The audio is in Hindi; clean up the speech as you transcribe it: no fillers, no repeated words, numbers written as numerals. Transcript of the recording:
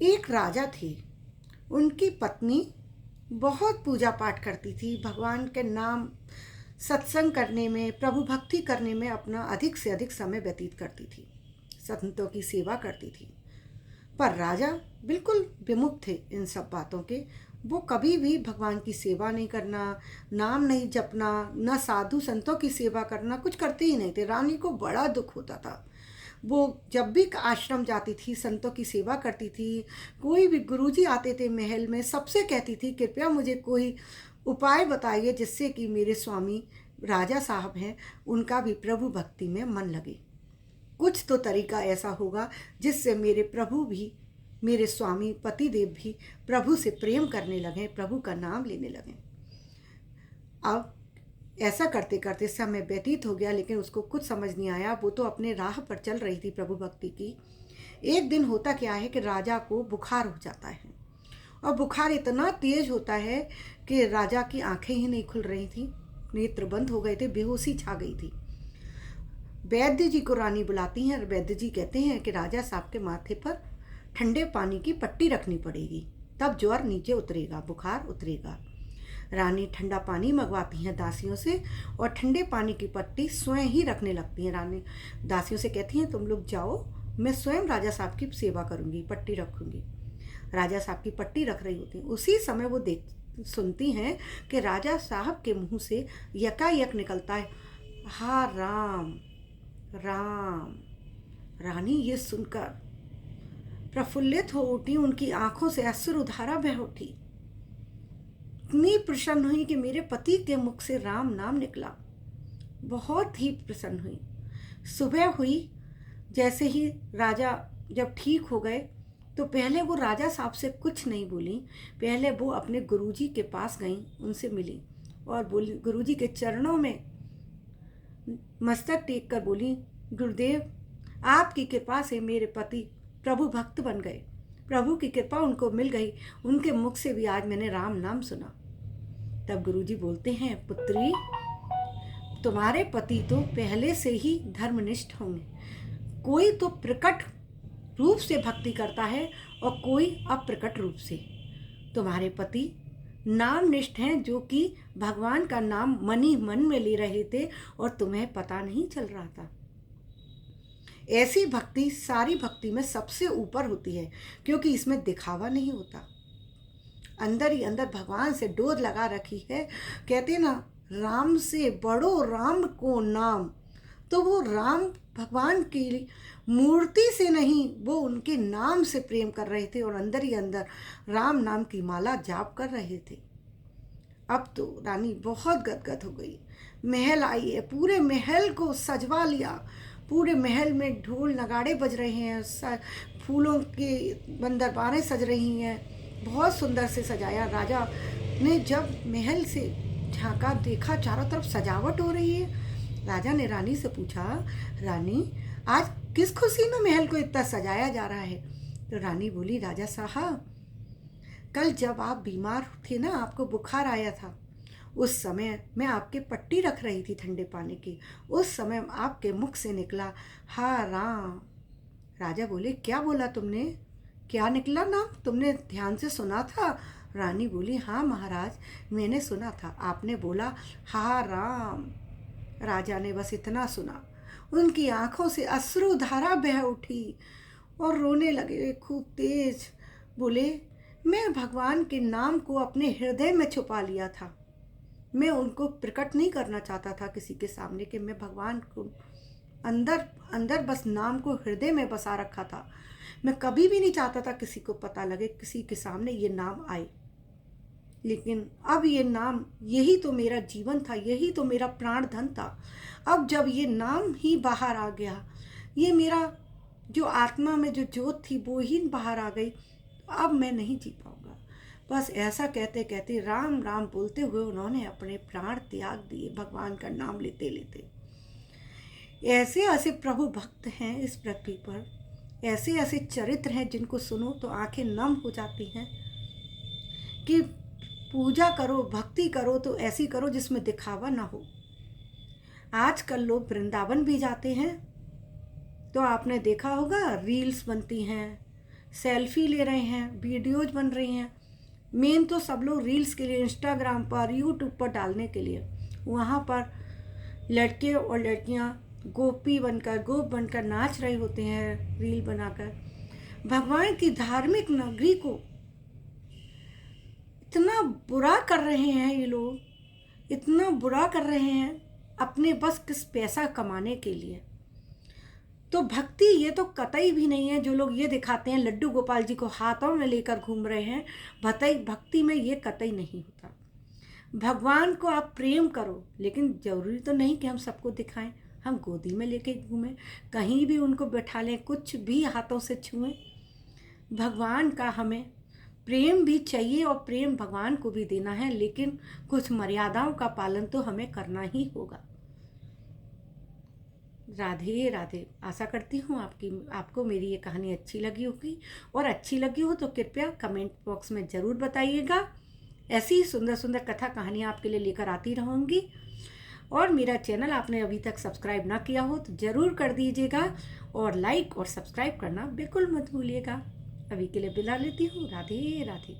एक राजा थे। उनकी पत्नी बहुत पूजा पाठ करती थी, भगवान के नाम सत्संग करने में, प्रभु भक्ति करने में अपना अधिक से अधिक समय व्यतीत करती थी, संतों की सेवा करती थी। पर राजा बिल्कुल विमुख थे इन सब बातों के। वो कभी भी भगवान की सेवा नहीं करना, नाम नहीं जपना, न साधु संतों की सेवा करना, कुछ करते ही नहीं थे। रानी को बड़ा दुख होता था। वो जब भी आश्रम जाती थी, संतों की सेवा करती थी, कोई भी गुरुजी आते थे महल में, सबसे कहती थी कृपया मुझे कोई उपाय बताइए जिससे कि मेरे स्वामी राजा साहब हैं उनका भी प्रभु भक्ति में मन लगे। कुछ तो तरीका ऐसा होगा जिससे मेरे प्रभु भी, मेरे स्वामी पतिदेव भी प्रभु से प्रेम करने लगें, प्रभु का नाम लेने लगें। अब ऐसा करते करते समय व्यतीत हो गया, लेकिन उसको कुछ समझ नहीं आया। वो तो अपने राह पर चल रही थी प्रभु भक्ति की। एक दिन होता क्या है कि राजा को बुखार हो जाता है, और बुखार इतना तेज होता है कि राजा की आंखें ही नहीं खुल रही थी, नेत्र बंद हो गए थे, बेहोशी छा गई थी। वैद्य जी को रानी बुलाती हैं और वैद्य जी कहते हैं कि राजा साहब के माथे पर ठंडे पानी की पट्टी रखनी पड़ेगी, तब ज्वर नीचे उतरेगा, बुखार उतरेगा। रानी ठंडा पानी मंगवाती हैं दासियों से और ठंडे पानी की पट्टी स्वयं ही रखने लगती हैं। रानी दासियों से कहती हैं तुम लोग जाओ, मैं स्वयं राजा साहब की सेवा करूंगी, पट्टी रखूंगी। राजा साहब की पट्टी रख रही होती हैं। उसी समय वो सुनती हैं कि राजा साहब के मुंह से यकायक निकलता है, हा राम राम। रानी ये सुनकर प्रफुल्लित हो उठी, उनकी आंखों से अश्रुधारा बह उठी। इतनी प्रसन्न हुई कि मेरे पति के मुख से राम नाम निकला। बहुत ही प्रसन्न हुई। सुबह हुई, जैसे ही राजा जब ठीक हो गए तो पहले वो राजा साहब से कुछ नहीं बोली। पहले वो अपने गुरुजी के पास गईं, उनसे मिली और बोली, गुरुजी के चरणों में मस्तक टेक कर बोली, गुरुदेव आपकी कृपा से मेरे पति प्रभु भक्त बन गए, प्रभु की कृपा उनको मिल गई, उनके मुख से भी आज मैंने राम नाम सुना। तब गुरुजी बोलते हैं, पुत्री तुम्हारे पति तो पहले से ही धर्मनिष्ठ होंगे, कोई तो प्रकट रूप से भक्ति करता है और कोई अप्रकट रूप से। तुम्हारे पति नाम निष्ठ हैं, जो कि भगवान का नाम मन ही मन में ले रहे थे और तुम्हें पता नहीं चल रहा था। ऐसी भक्ति सारी भक्ति में सबसे ऊपर होती है, क्योंकि इसमें दिखावा नहीं होता, अंदर ही अंदर भगवान से डोर लगा रखी है। कहते ना, राम से बड़ो राम को नाम। तो वो राम भगवान की मूर्ति से नहीं, वो उनके नाम से प्रेम कर रहे थे और अंदर ही अंदर राम नाम की माला जाप कर रहे थे। अब तो रानी बहुत गदगद हो गई। महल आई है, पूरे महल को सजवा लिया, पूरे महल में ढोल नगाड़े बज रहे हैं, फूलों के दरबारें सज रही हैं, बहुत सुंदर से सजाया। राजा ने जब महल से झांका, देखा चारों तरफ सजावट हो रही है। राजा ने रानी से पूछा, रानी आज किस खुशी में महल को इतना सजाया जा रहा है? तो रानी बोली, राजा साहब कल जब आप बीमार थे ना, आपको बुखार आया था, उस समय मैं आपके पट्टी रख रही थी ठंडे पानी की, उस समय आपके मुख से निकला हा राम। राजा बोले, क्या बोला तुमने? क्या निकला नाम? तुमने ध्यान से सुना था? रानी बोली, हाँ महाराज, मैंने सुना था, आपने बोला हा राम। राजा ने बस इतना सुना, उनकी आंखों से अश्रुधारा बह उठी और रोने लगे खूब तेज। बोले, मैं भगवान के नाम को अपने हृदय में छुपा लिया था, मैं उनको प्रकट नहीं करना चाहता था किसी के सामने कि मैं भगवान को अंदर अंदर बस नाम को हृदय में बसा रखा था। मैं कभी भी नहीं चाहता था किसी को पता लगे, किसी के सामने ये नाम आए। लेकिन अब ये नाम, यही तो मेरा जीवन था, यही तो मेरा प्राण धन था। अब जब ये नाम ही बाहर आ गया, ये मेरा जो आत्मा में जो ज्योत थी वो ही बाहर आ गई, अब मैं नहीं जी पाऊंगा। बस ऐसा कहते कहते, राम राम बोलते हुए उन्होंने अपने प्राण त्याग दिए भगवान का नाम लेते लेते। ऐसे ऐसे प्रभु भक्त हैं इस पृथ्वी पर, ऐसे ऐसे चरित्र हैं जिनको सुनो तो आंखें नम हो जाती हैं कि पूजा करो, भक्ति करो तो ऐसी करो जिसमें दिखावा ना हो। आजकल लोग वृंदावन भी जाते हैं तो आपने देखा होगा, रील्स बनती हैं, सेल्फी ले रहे हैं, वीडियोज बन रही हैं। मेन तो सब लोग रील्स के लिए, इंस्टाग्राम पर, यूट्यूब पर डालने के लिए, वहाँ पर लड़के और लड़कियाँ गोप बनकर नाच रहे होते हैं रील बनाकर। भगवान की धार्मिक नगरी को इतना बुरा कर रहे हैं ये लोग, इतना बुरा कर रहे हैं अपने बस किस पैसा कमाने के लिए। तो भक्ति ये तो कतई भी नहीं है। जो लोग ये दिखाते हैं लड्डू गोपाल जी को हाथों में लेकर घूम रहे हैं, भक्ति में ये कतई नहीं होता। भगवान को आप प्रेम करो, लेकिन ज़रूरी तो नहीं कि हम सबको दिखाएं, हम गोदी में लेके घूमें, कहीं भी उनको बैठा लें, कुछ भी हाथों से छुएं। भगवान का हमें प्रेम भी चाहिए और प्रेम भगवान को भी देना है, लेकिन कुछ मर्यादाओं का पालन तो हमें करना ही होगा। राधे राधे। आशा करती हूँ आपको मेरी ये कहानी अच्छी लगी होगी, और अच्छी लगी हो तो कृपया कमेंट बॉक्स में ज़रूर बताइएगा। ऐसी ही सुंदर सुंदर कथा कहानियाँ आपके लिए लेकर आती रहूँगी। और मेरा चैनल आपने अभी तक सब्सक्राइब ना किया हो तो ज़रूर कर दीजिएगा, और लाइक और सब्सक्राइब करना बिल्कुल मत भूलिएगा। अभी के लिए विदा लेती हूँ। राधे राधे।